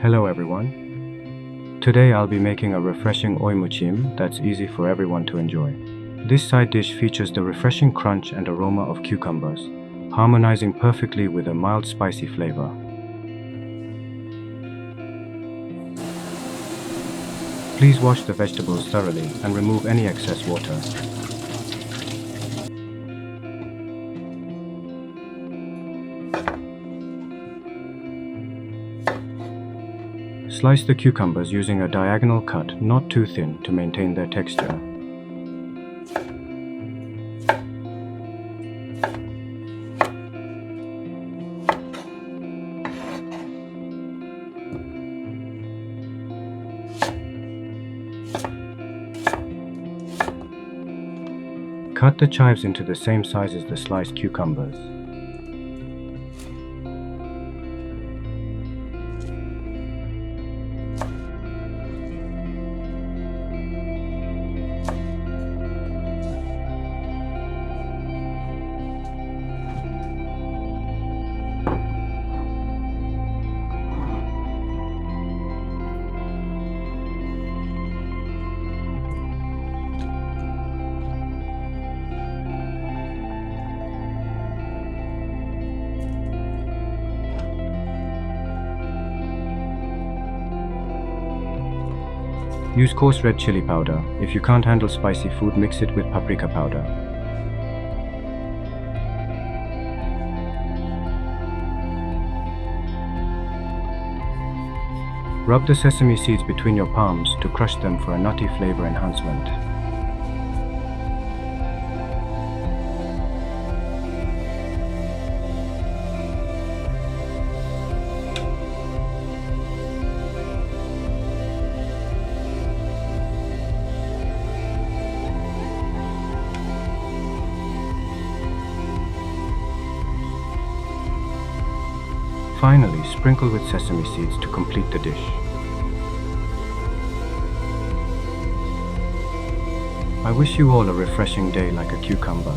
Hello everyone. Today I'll be making a refreshing Oi Muchim that's easy for everyone to enjoy. This side dish features the refreshing crunch and aroma of cucumbers, harmonizing perfectly with a mild spicy flavor. Please wash the vegetables thoroughly and remove any excess water. Slice the cucumbers using a diagonal cut, not too thin, to maintain their texture. Cut the chives into the same size as the sliced cucumbers. Use coarse red chili powder. If you can't handle spicy food, mix it with paprika powder. Rub the sesame seeds between your palms to crush them for a nutty flavor enhancement. Finally, sprinkle with sesame seeds to complete the dish. I wish you all a refreshing day like a cucumber.